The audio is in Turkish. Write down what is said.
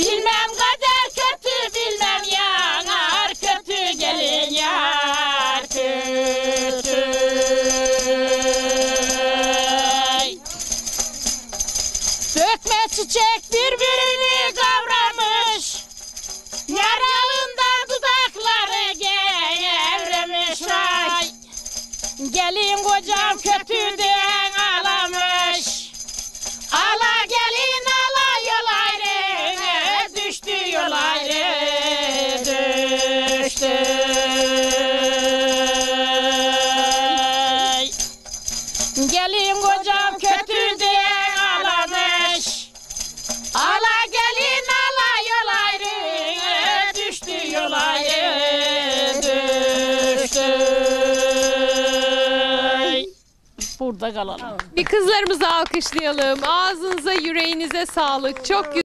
Bilmem kader kötü, bilmem yanar kötü, gelin yar kötü. Dökme çiçek birbirini kavramış, yaralında dudakları gevremiş vay. Gelin kocam kötü diyen ağlamış, ala gelin ala yol ayrı, düştü yol ayrı, düştü. Gelin kocam kötü diyen ağlamış, ala gelin ala yol ayrı, düştü yol ayrı, düştü. Burada kalalım. Bir kızlarımızı alkışlayalım. Ağzınıza, yüreğinize sağlık. Çok güzel.